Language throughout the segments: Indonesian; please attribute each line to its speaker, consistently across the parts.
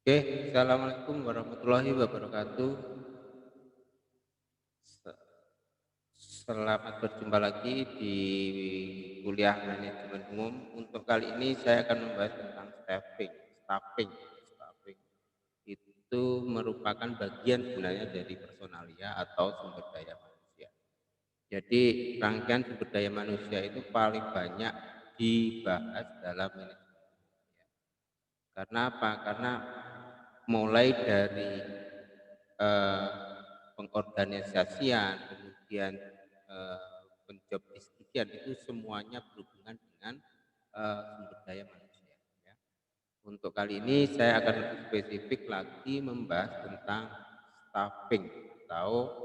Speaker 1: Oke, assalamualaikum warahmatullahi wabarakatuh. Se- Selamat berjumpa lagi di kuliah manajemen umum. Untuk kali ini saya akan membahas tentang staffing. Staffing, staffing itu merupakan bagian sebenarnya dari personalia atau sumber daya manusia. Jadi rangkaian sumber daya manusia itu paling banyak dibahas dalam manajemen. Karena apa? Karena mulai dari eh, pengorganisasian, kemudian penjob deskripsian itu semuanya berhubungan dengan sumber daya manusia. Ya. Untuk kali ini saya akan lebih spesifik lagi membahas tentang staffing atau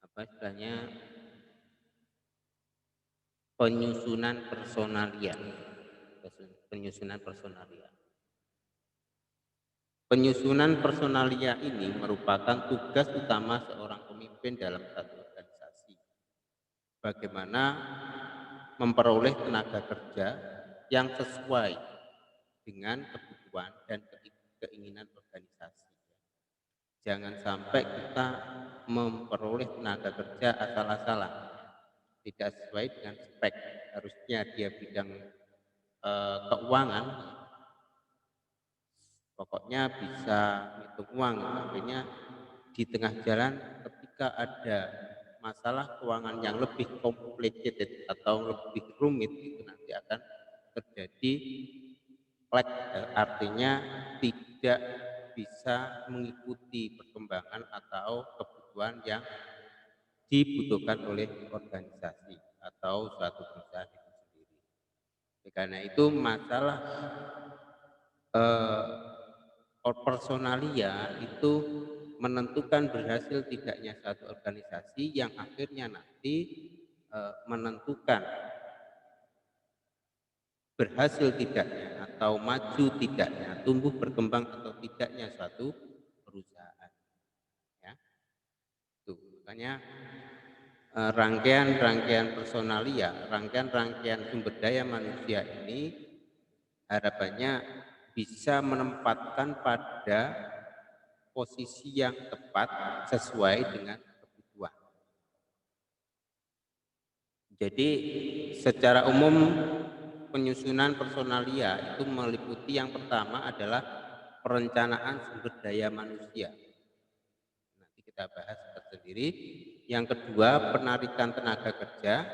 Speaker 1: apa istilahnya penyusunan personalia. Penyusunan personalia. Penyusunan personalia ini merupakan tugas utama seorang pemimpin dalam satu organisasi. Bagaimana memperoleh tenaga kerja yang sesuai dengan kebutuhan dan keinginan organisasi. Jangan sampai kita memperoleh tenaga kerja asal-asalan, tidak sesuai dengan spek. Harusnya dia bidang keuangan, pokoknya bisa ngitung uang. Akhirnya di tengah jalan ketika ada masalah keuangan yang lebih complicated atau lebih rumit, itu nanti akan terjadi lag, artinya tidak bisa mengikuti perkembangan atau kebutuhan yang dibutuhkan oleh organisasi atau suatu perusahaan itu sendiri. Karena itu masalah personalia itu menentukan berhasil tidaknya satu organisasi yang akhirnya nanti menentukan berhasil tidaknya atau maju tidaknya, tumbuh berkembang atau tidaknya suatu perusahaan. Ya, itu makanya rangkaian-rangkaian personalia, rangkaian-rangkaian sumber daya manusia ini harapannya bisa menempatkan pada posisi yang tepat sesuai dengan kebutuhan. Jadi secara umum penyusunan personalia itu meliputi yang pertama adalah perencanaan sumber daya manusia. Nanti kita bahas tersendiri. Yang kedua, penarikan tenaga kerja.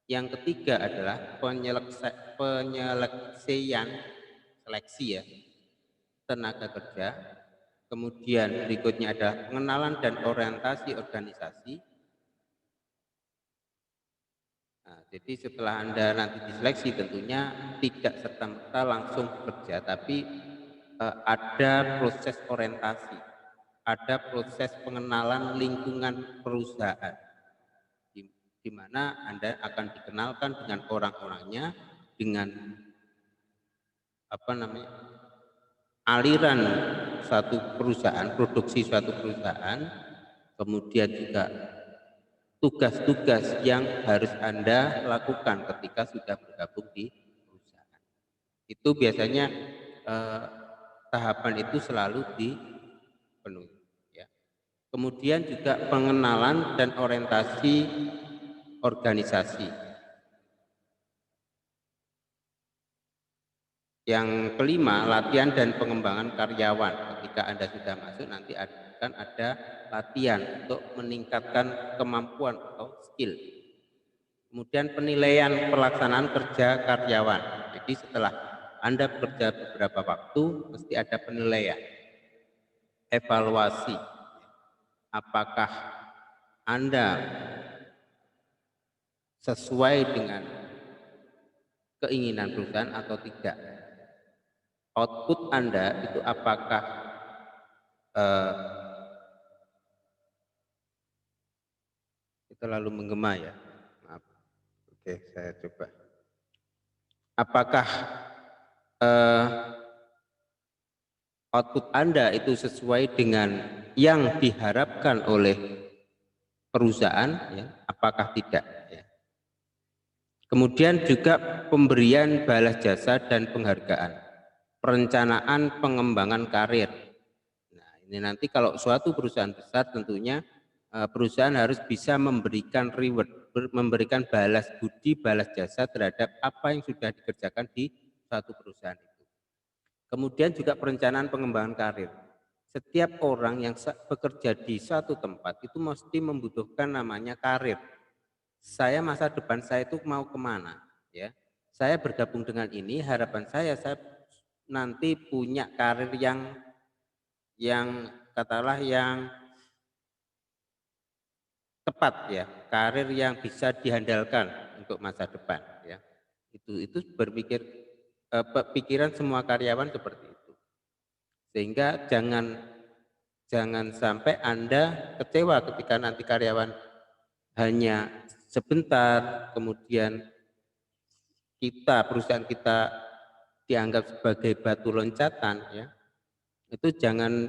Speaker 1: Yang ketiga adalah penyeleksian seleksi ya tenaga kerja. Kemudian berikutnya adalah pengenalan dan orientasi organisasi. Nah, jadi setelah Anda nanti diseleksi tentunya tidak serta-merta langsung bekerja, tapi ada proses orientasi, ada proses pengenalan lingkungan perusahaan, di mana Anda akan dikenalkan dengan orang-orangnya, dengan apa namanya aliran satu perusahaan, produksi suatu perusahaan, kemudian juga tugas-tugas yang harus Anda lakukan ketika sudah bergabung di perusahaan. Itu biasanya eh, tahapan itu selalu dipenuhi. Ya. Kemudian juga pengenalan dan orientasi organisasi. Yang kelima, latihan dan pengembangan karyawan. Ketika Anda sudah masuk, nanti akan ada latihan untuk meningkatkan kemampuan atau skill. Kemudian penilaian pelaksanaan kerja karyawan. Jadi setelah Anda bekerja beberapa waktu, mesti ada penilaian, evaluasi. Apakah Anda sesuai dengan keinginan perusahaan atau tidak? Output Anda itu apakah eh, terlalu menggema ya? Maaf. Oke, saya coba. Apakah eh, output Anda itu sesuai dengan yang diharapkan oleh perusahaan? Ya, apakah tidak? Ya. Kemudian juga pemberian balas jasa dan penghargaan. perencanaan pengembangan karir. Nah, ini nanti kalau suatu perusahaan besar tentunya perusahaan harus bisa memberikan reward, memberikan balas budi, balas jasa terhadap apa yang sudah dikerjakan di suatu perusahaan itu. Kemudian juga perencanaan pengembangan karir. Setiap orang yang bekerja di suatu tempat itu mesti membutuhkan namanya karir. Saya masa depan saya itu mau kemana? Ya, saya bergabung dengan ini, harapan saya nanti punya karir yang katakanlah yang tepat ya, karir yang bisa diandalkan untuk masa depan ya. Itu berpikir pikiran semua karyawan seperti itu. Sehingga jangan sampai Anda kecewa ketika nanti karyawan hanya sebentar, kemudian perusahaan kita dianggap sebagai batu loncatan ya. Itu jangan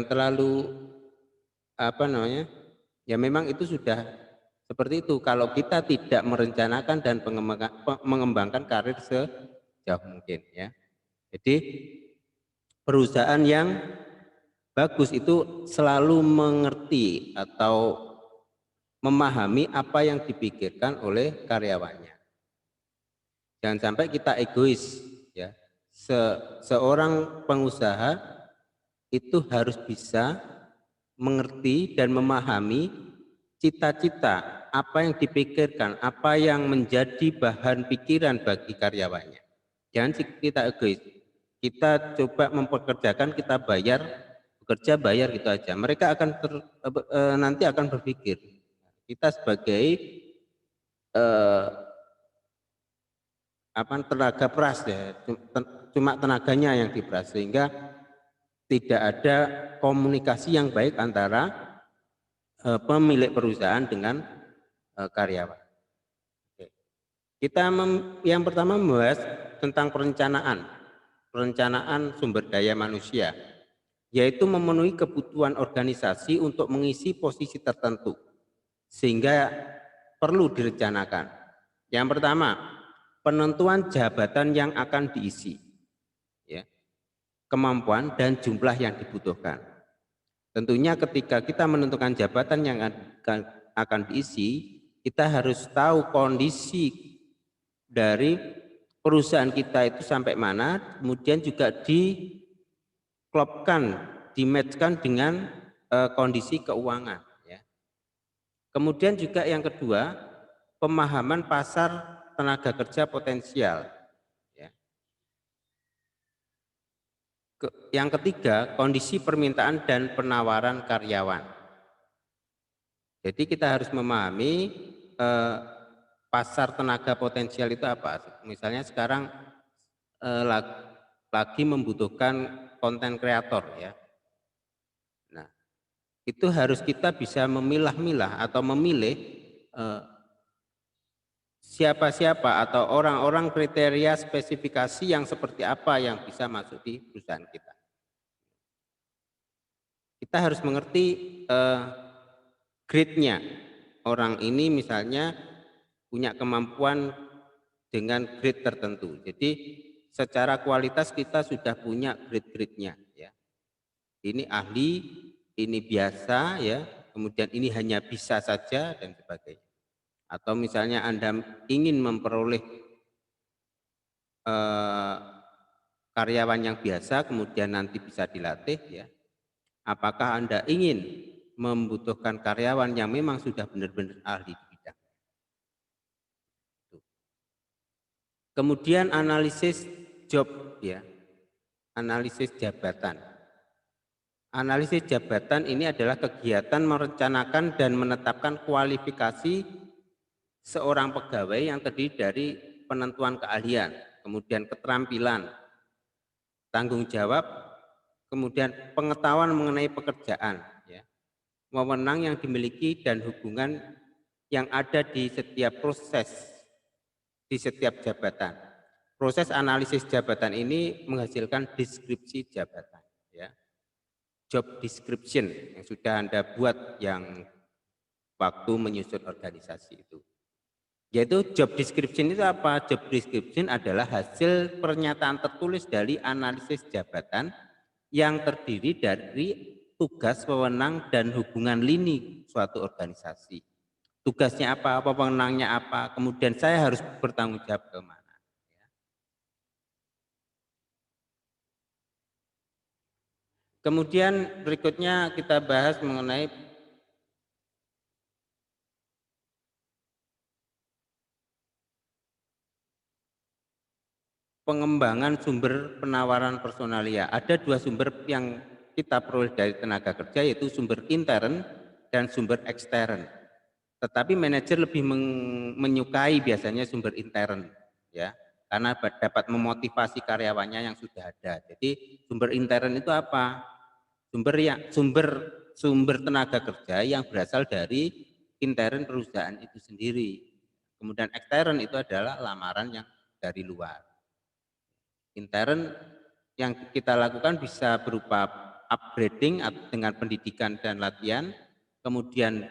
Speaker 1: terlalu ya memang itu sudah seperti itu kalau kita tidak merencanakan dan mengembangkan karir sejauh mungkin ya. Jadi perusahaan yang bagus itu selalu mengerti atau memahami apa yang dipikirkan oleh karyawannya. Jangan sampai kita egois ya. Seorang pengusaha itu harus bisa mengerti dan memahami cita-cita apa yang dipikirkan, apa yang menjadi bahan pikiran bagi karyawannya. Jangan kita egois. Kita coba mempekerjakan, kita bayar, bekerja bayar gitu aja. Mereka akan nanti akan berpikir kita sebagai tenaga peras ya, cuma tenaganya yang diperas sehingga tidak ada komunikasi yang baik antara pemilik perusahaan dengan karyawan. Oke. Kita yang pertama membahas tentang perencanaan sumber daya manusia, yaitu memenuhi kebutuhan organisasi untuk mengisi posisi tertentu sehingga perlu direncanakan. Yang pertama, penentuan jabatan yang akan diisi, ya, kemampuan dan jumlah yang dibutuhkan. Tentunya ketika kita menentukan jabatan yang akan diisi, kita harus tahu kondisi dari perusahaan kita itu sampai mana, kemudian juga diklopkan, dimatchkan dengan kondisi keuangan. Ya. Kemudian juga yang kedua, pemahaman pasar tenaga kerja potensial. Ya. Yang ketiga, kondisi permintaan dan penawaran karyawan. Jadi kita harus memahami pasar tenaga potensial itu apa. Misalnya sekarang lagi membutuhkan konten kreator ya. Nah, itu harus kita bisa memilah-milah atau memilih siapa-siapa atau orang-orang kriteria spesifikasi yang seperti apa yang bisa masuk di perusahaan kita. Kita harus mengerti grade-nya. Orang ini misalnya punya kemampuan dengan grade tertentu. Jadi secara kualitas kita sudah punya grade-grade-nya ya. Ini ahli, ini biasa ya, kemudian ini hanya bisa saja dan sebagainya. Atau misalnya Anda ingin memperoleh karyawan yang biasa kemudian nanti bisa dilatih ya. Apakah Anda ingin membutuhkan karyawan yang memang sudah benar-benar ahli di bidang. Kemudian analisis job ya. Analisis jabatan. Analisis jabatan ini adalah kegiatan merencanakan dan menetapkan kualifikasi seorang pegawai yang terdiri dari penentuan keahlian, kemudian keterampilan, tanggung jawab, kemudian pengetahuan mengenai pekerjaan, ya, wewenang yang dimiliki dan hubungan yang ada di setiap proses, di setiap jabatan. Proses analisis jabatan ini menghasilkan deskripsi jabatan, ya, job description yang sudah Anda buat yang waktu menyusun organisasi itu. Yaitu job description itu apa? Job description adalah hasil pernyataan tertulis dari analisis jabatan yang terdiri dari tugas, wewenang, dan hubungan lini suatu organisasi. Tugasnya apa, wewenangnya apa, kemudian saya harus bertanggung jawab ke mana. Kemudian berikutnya kita bahas mengenai pengembangan sumber penawaran personalia. Ada dua sumber yang kita peroleh dari tenaga kerja, yaitu sumber intern dan sumber ekstern. Tetapi manajer lebih menyukai biasanya sumber intern, ya, karena dapat memotivasi karyawannya yang sudah ada. Jadi sumber intern itu apa? Sumber tenaga kerja yang berasal dari intern perusahaan itu sendiri. Kemudian ekstern itu adalah lamaran yang dari luar. Intern yang kita lakukan bisa berupa upgrading dengan pendidikan dan latihan, kemudian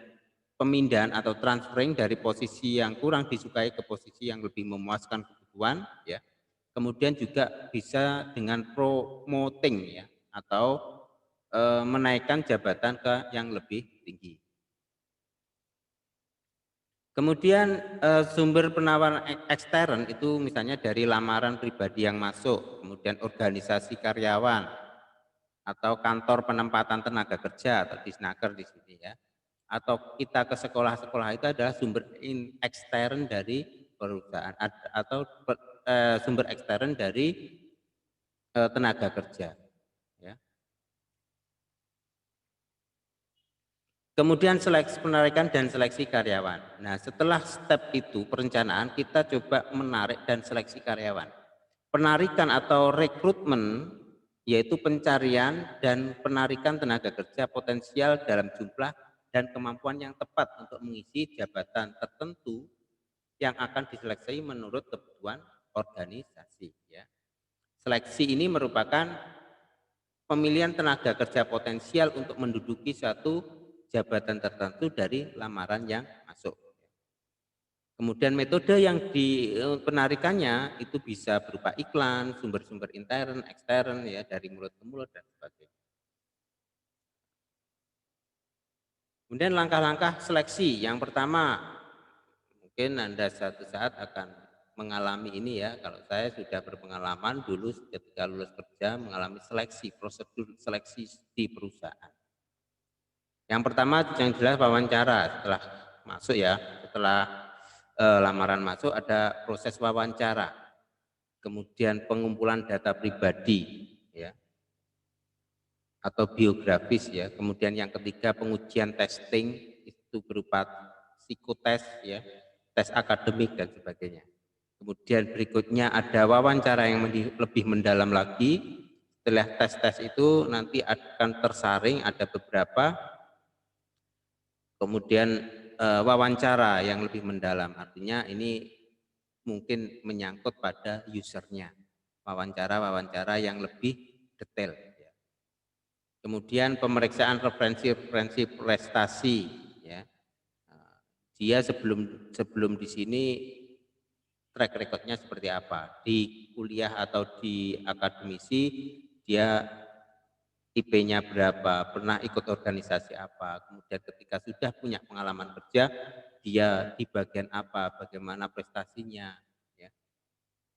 Speaker 1: pemindahan atau transferring dari posisi yang kurang disukai ke posisi yang lebih memuaskan kebutuhan, ya. Kemudian juga bisa dengan promoting, ya, atau menaikkan jabatan ke yang lebih tinggi. Kemudian sumber penawaran ekstern itu misalnya dari lamaran pribadi yang masuk, kemudian organisasi karyawan atau kantor penempatan tenaga kerja atau disnaker di sini, ya. Atau kita ke sekolah-sekolah itu adalah sumber ekstern dari perusahaan atau sumber ekstern dari tenaga kerja, ya. Kemudian seleksi penarikan dan seleksi karyawan. Nah, setelah step itu perencanaan, kita coba menarik dan seleksi karyawan. Penarikan atau rekrutmen yaitu pencarian dan penarikan tenaga kerja potensial dalam jumlah dan kemampuan yang tepat untuk mengisi jabatan tertentu yang akan diseleksi menurut kebutuhan organisasi, ya. Seleksi ini merupakan pemilihan tenaga kerja potensial untuk menduduki suatu jabatan tertentu dari lamaran yang masuk. Kemudian metode yang penarikannya itu bisa berupa iklan, sumber-sumber intern, ekstern, ya, dari mulut ke mulut dan sebagainya. Kemudian langkah-langkah seleksi. Yang pertama, mungkin Anda suatu saat akan mengalami ini, ya. Kalau saya sudah berpengalaman dulu ketika lulus kerja mengalami seleksi, prosedur seleksi di perusahaan. Yang pertama yang jelas wawancara setelah masuk, ya, setelah lamaran masuk ada proses wawancara, kemudian pengumpulan data pribadi, ya, atau biografis, ya. Kemudian yang ketiga pengujian testing itu berupa psikotes, ya, tes akademik dan sebagainya. Kemudian berikutnya ada wawancara yang lebih mendalam lagi. Setelah tes-tes itu nanti akan tersaring ada beberapa. Kemudian wawancara yang lebih mendalam, artinya ini mungkin menyangkut pada usernya, wawancara-wawancara yang lebih detail, ya. Kemudian pemeriksaan referensi prestasi, ya. Dia sebelum di sini track recordnya seperti apa di kuliah atau di akademisi, dia IP-nya berapa, pernah ikut organisasi apa, kemudian ketika sudah punya pengalaman kerja, dia di bagian apa, bagaimana prestasinya, ya.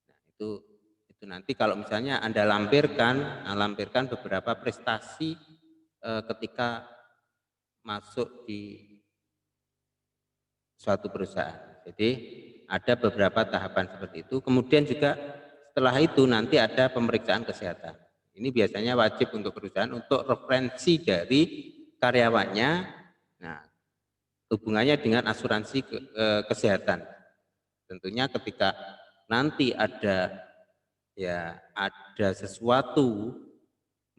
Speaker 1: Nah, itu nanti kalau misalnya Anda lampirkan beberapa prestasi ketika masuk di suatu perusahaan. Jadi ada beberapa tahapan seperti itu. Kemudian juga setelah itu nanti ada pemeriksaan kesehatan. Ini biasanya wajib untuk perusahaan untuk referensi dari karyawannya. Nah, hubungannya dengan asuransi kesehatan. Tentunya ketika nanti ada sesuatu,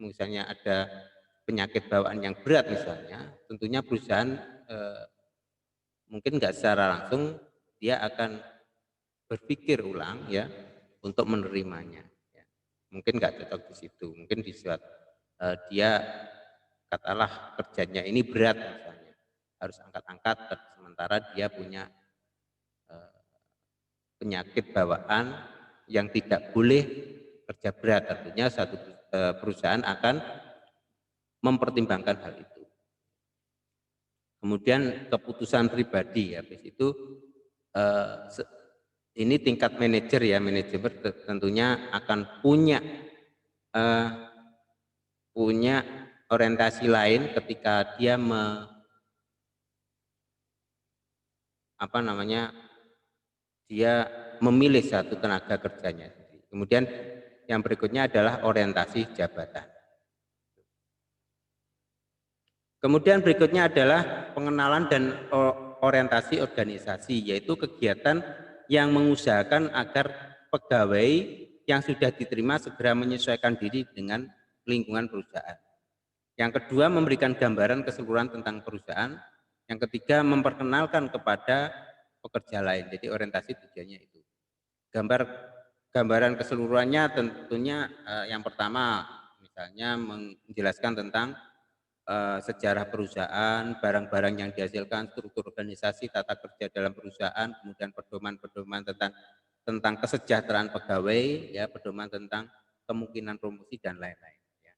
Speaker 1: misalnya ada penyakit bawaan yang berat misalnya, tentunya perusahaan mungkin nggak secara langsung dia akan berpikir ulang, ya, untuk menerimanya, ya. Mungkin nggak cocok di situ, mungkin di saat dia katalah kerjanya ini berat misalnya, harus angkat-angkat sementara dia punya penyakit bawaan yang tidak boleh kerja berat. Artinya satu perusahaan akan mempertimbangkan hal itu. Kemudian keputusan pribadi, habis itu ini tingkat manajer ya, manajemen tentunya akan punya orientasi lain ketika dia dia memilih satu tenaga kerjanya. Kemudian yang berikutnya adalah orientasi jabatan. Kemudian berikutnya adalah pengenalan dan orientasi organisasi, yaitu kegiatan yang mengusahakan agar pegawai yang sudah diterima segera menyesuaikan diri dengan lingkungan perusahaan. Yang kedua, memberikan gambaran keseluruhan tentang perusahaan. Yang ketiga, memperkenalkan kepada pekerja lain. Jadi orientasi tujuannya itu. Gambaran keseluruhannya tentunya yang pertama misalnya menjelaskan tentang sejarah perusahaan, barang-barang yang dihasilkan, struktur organisasi, tata kerja dalam perusahaan, kemudian pedoman-pedoman tentang kesejahteraan pegawai, ya, pedoman tentang kemungkinan promosi dan lain-lain. Ya.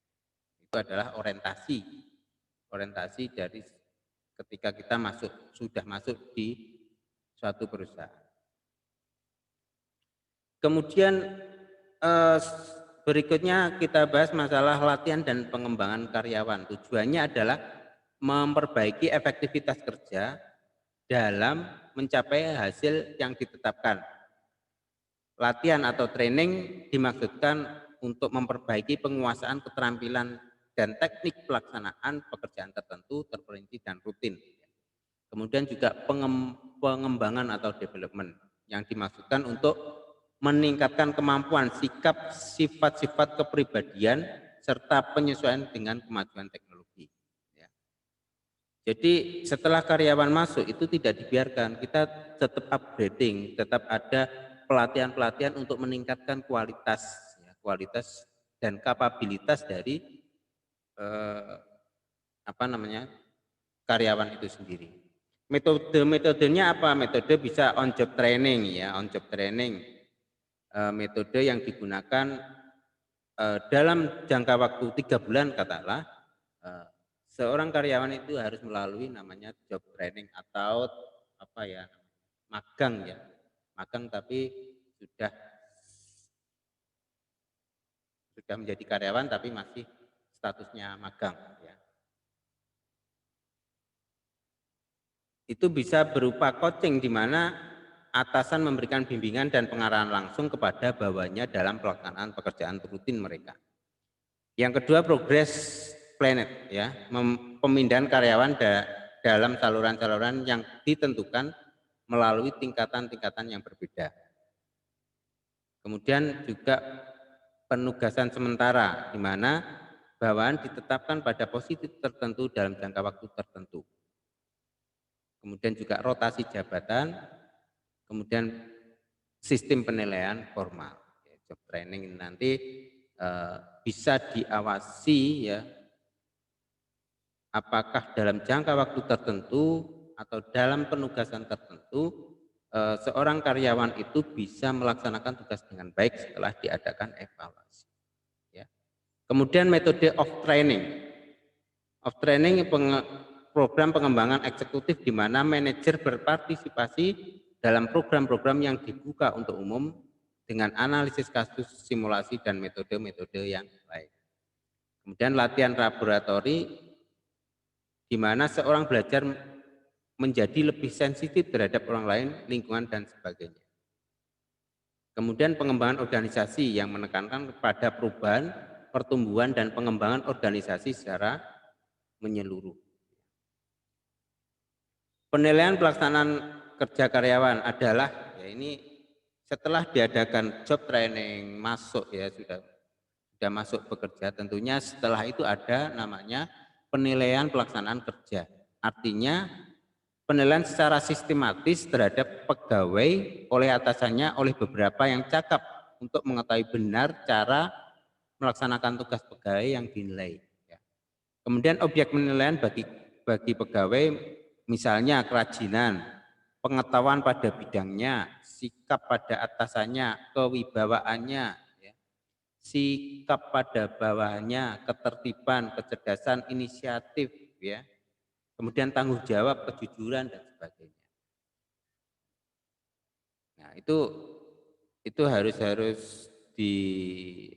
Speaker 1: Itu adalah orientasi dari ketika kita sudah masuk di suatu perusahaan. Kemudian berikutnya kita bahas masalah latihan dan pengembangan karyawan. Tujuannya adalah memperbaiki efektivitas kerja dalam mencapai hasil yang ditetapkan. Latihan atau training dimaksudkan untuk memperbaiki penguasaan keterampilan dan teknik pelaksanaan pekerjaan tertentu, terperinci dan rutin. Kemudian juga pengembangan atau development yang dimaksudkan untuk meningkatkan kemampuan, sikap, sifat-sifat kepribadian, serta penyesuaian dengan kemajuan teknologi. Ya. Jadi setelah karyawan masuk itu tidak dibiarkan, kita tetap upgrading, tetap ada pelatihan-pelatihan untuk meningkatkan kualitas, ya, kualitas dan kapabilitas dari karyawan itu sendiri. Metodenya apa? Metode bisa on job training, ya, on job training. Metode yang digunakan dalam jangka waktu 3 bulan katakanlah seorang karyawan itu harus melalui namanya job training atau magang, ya, magang tapi sudah menjadi karyawan tapi masih statusnya magang, ya. Itu bisa berupa coaching di mana atasan memberikan bimbingan dan pengarahan langsung kepada bawahannya dalam pelaksanaan pekerjaan rutin mereka. Yang kedua, progress planet, ya, pemindahan karyawan dalam saluran-saluran yang ditentukan melalui tingkatan-tingkatan yang berbeda. Kemudian juga penugasan sementara di mana bawahan ditetapkan pada posisi tertentu dalam jangka waktu tertentu. Kemudian juga rotasi jabatan, kemudian sistem penilaian formal. Job training nanti bisa diawasi, ya, apakah dalam jangka waktu tertentu atau dalam penugasan tertentu seorang karyawan itu bisa melaksanakan tugas dengan baik setelah diadakan evaluasi. Ya. Kemudian metode off training. Off training program pengembangan eksekutif di mana manajer berpartisipasi dalam program-program yang dibuka untuk umum dengan analisis kasus, simulasi, dan metode-metode yang lain. Kemudian latihan laboratori di mana seorang belajar menjadi lebih sensitif terhadap orang lain, lingkungan, dan sebagainya. Kemudian pengembangan organisasi yang menekankan kepada perubahan, pertumbuhan, dan pengembangan organisasi secara menyeluruh. Penilaian pelaksanaan kerja karyawan adalah, ya, ini setelah diadakan job training, masuk, ya, sudah masuk bekerja, tentunya setelah itu ada namanya penilaian pelaksanaan kerja. Artinya penilaian secara sistematis terhadap pegawai oleh atasannya oleh beberapa yang cakap untuk mengetahui benar cara melaksanakan tugas pegawai yang dinilai. Ya. Kemudian objek penilaian bagi pegawai misalnya kerajinan, pengetahuan pada bidangnya, sikap pada atasannya, kewibawaannya, ya, sikap pada bawahannya, ketertiban, kecerdasan, inisiatif, ya, kemudian tanggung jawab, kejujuran dan sebagainya. Nah, itu harus di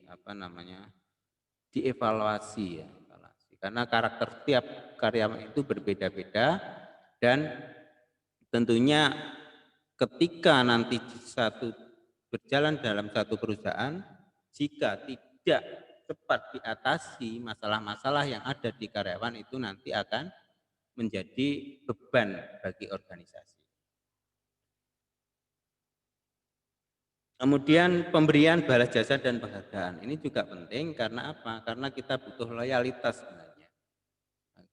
Speaker 1: apa namanya? Dievaluasi ya, evaluasi. Karena karakter tiap karyawan itu berbeda-beda dan tentunya ketika nanti berjalan dalam satu perusahaan, jika tidak cepat diatasi masalah-masalah yang ada di karyawan itu nanti akan menjadi beban bagi organisasi. Kemudian pemberian balas jasa dan penghargaan ini juga penting karena apa? Karena kita butuh loyalitas sebenarnya.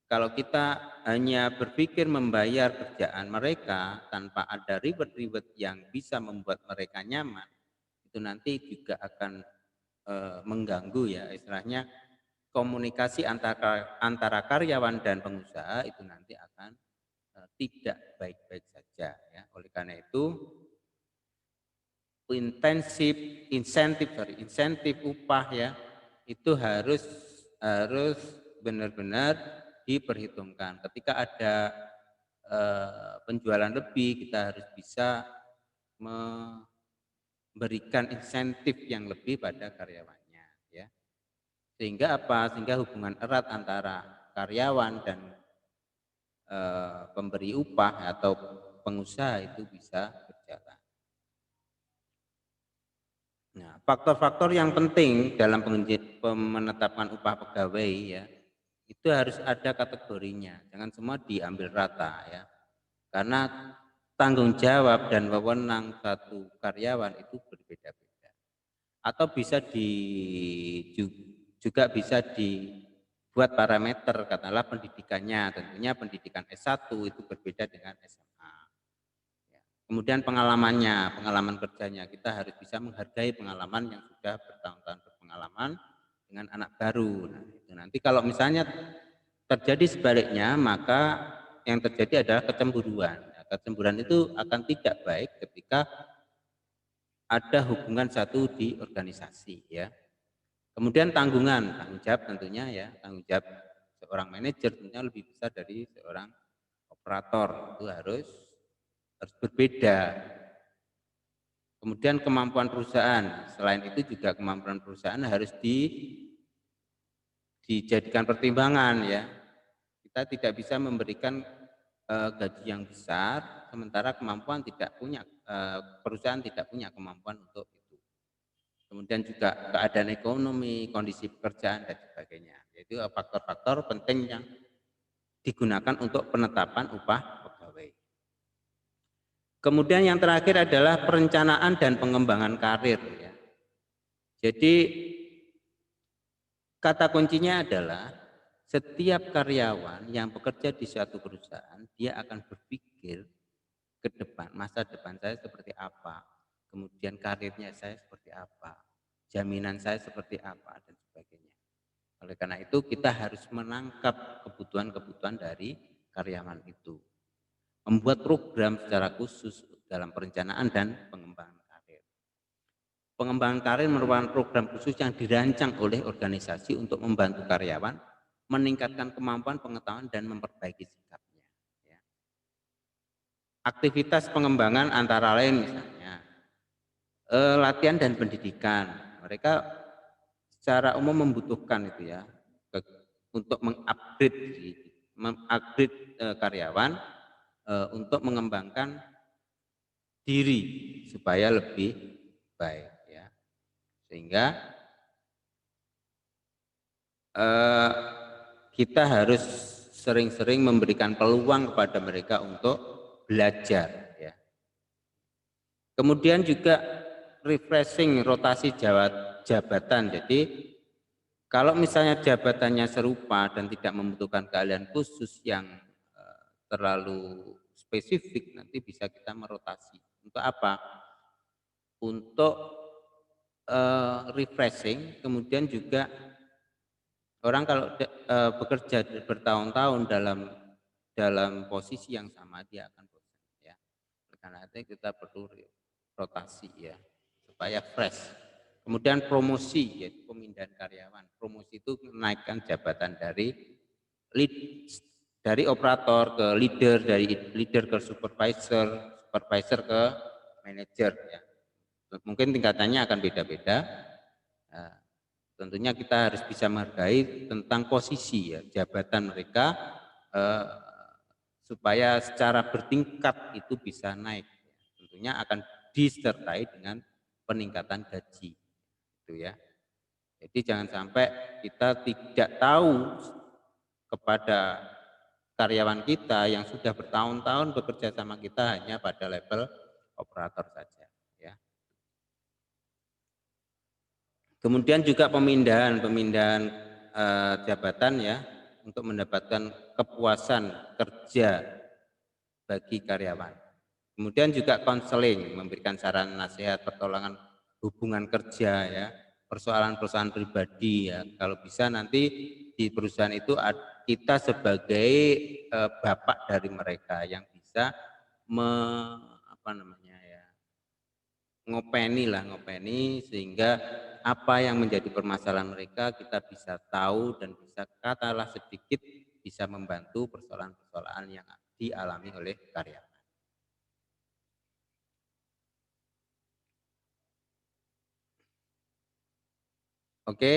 Speaker 1: Kalau kita hanya berpikir membayar kerjaan mereka tanpa ada reward-reward yang bisa membuat mereka nyaman, itu nanti juga akan mengganggu ya istilahnya komunikasi antara karyawan dan pengusaha itu nanti akan tidak baik-baik saja ya. Oleh karena itu insentif upah ya itu harus benar-benar diperhitungkan. Ketika ada penjualan lebih, kita harus bisa memberikan insentif yang lebih pada karyawannya ya. Sehingga apa? Sehingga hubungan erat antara karyawan dan pemberi upah atau pengusaha itu bisa berjalan. Nah, faktor-faktor yang penting dalam penetapan upah pegawai ya, itu harus ada kategorinya. Jangan semua diambil rata ya. Karena tanggung jawab dan wewenang satu karyawan itu berbeda-beda. Atau juga bisa dibuat parameter katakanlah pendidikannya. Tentunya pendidikan S1 itu berbeda dengan SMA. Kemudian pengalaman kerjanya, kita harus bisa menghargai pengalaman yang sudah bertahun-tahun berpengalaman dengan anak baru. Nah, itu nanti kalau misalnya terjadi sebaliknya, maka yang terjadi adalah kecemburuan. Nah, kecemburuan itu akan tidak baik ketika ada hubungan satu di organisasi, ya. Kemudian tanggung jawab tentunya ya, tanggung jawab seorang manajer tentunya lebih besar dari seorang operator. Itu harus berbeda. Kemudian kemampuan perusahaan, selain itu juga kemampuan perusahaan harus dijadikan pertimbangan ya. Kita tidak bisa memberikan gaji yang besar, sementara perusahaan tidak punya kemampuan untuk itu. Kemudian juga keadaan ekonomi, kondisi pekerjaan dan sebagainya. Itu faktor-faktor penting yang digunakan untuk penetapan upah pegawai. Kemudian yang terakhir adalah perencanaan dan pengembangan karir. Ya. Jadi kata kuncinya adalah setiap karyawan yang bekerja di suatu perusahaan, dia akan berpikir ke depan, masa depan saya seperti apa, kemudian karirnya saya seperti apa, jaminan saya seperti apa, dan sebagainya. Oleh karena itu kita harus menangkap kebutuhan-kebutuhan dari karyawan itu. Membuat program secara khusus dalam perencanaan dan pengembangan karir. Pengembangan karir merupakan program khusus yang dirancang oleh organisasi untuk membantu karyawan meningkatkan kemampuan pengetahuan dan memperbaiki sikapnya. Ya. Aktivitas pengembangan antara lain misalnya latihan dan pendidikan. Mereka secara umum membutuhkan itu ya untuk mengupgrade karyawan untuk mengembangkan diri supaya lebih baik ya. Sehingga kita harus sering-sering memberikan peluang kepada mereka untuk belajar ya. Kemudian juga refreshing rotasi jabatan. Jadi kalau misalnya jabatannya serupa dan tidak membutuhkan keahlian khusus yang terlalu spesifik, nanti bisa kita merotasi. Untuk apa? Untuk refreshing, kemudian juga orang kalau bekerja bertahun-tahun dalam posisi yang sama dia akan bosan ya. Karena itu kita perlu rotasi ya, supaya fresh. Kemudian promosi, yaitu pemindahan karyawan. Promosi itu menaikkan jabatan dari lead, dari operator ke leader, dari leader ke supervisor, supervisor ke manajer ya. Mungkin tingkatannya akan beda-beda. Nah, tentunya kita harus bisa menghargai tentang posisi ya, jabatan mereka supaya secara bertingkat itu bisa naik. Tentunya akan disertai dengan peningkatan gaji, gitu ya. Jadi jangan sampai kita tidak tahu kepada karyawan kita yang sudah bertahun-tahun bekerja sama kita hanya pada level operator saja, ya. Kemudian juga pemindahan jabatan ya untuk mendapatkan kepuasan kerja bagi karyawan. Kemudian juga konseling, memberikan saran nasihat pertolongan hubungan kerja ya, persoalan-persoalan pribadi ya. Kalau bisa nanti di perusahaan itu kita sebagai bapak dari mereka yang bisa ngopeni sehingga apa yang menjadi permasalahan mereka kita bisa tahu dan bisa katakanlah sedikit bisa membantu persoalan-persoalan yang dialami oleh karyawan. Oke,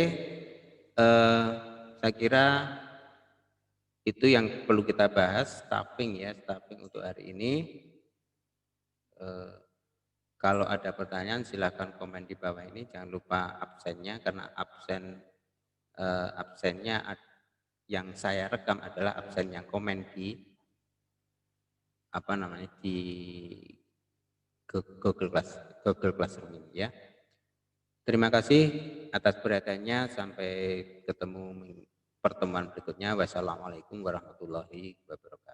Speaker 1: saya kira itu yang perlu kita bahas, staffing ya, staffing untuk hari ini. Kalau ada pertanyaan silahkan komen di bawah ini, jangan lupa absennya karena absennya yang saya rekam adalah absen yang komen di di Google Classroom ini ya. Terima kasih atas perhatiannya, sampai ketemu pertemuan berikutnya. Wassalamualaikum warahmatullahi wabarakatuh.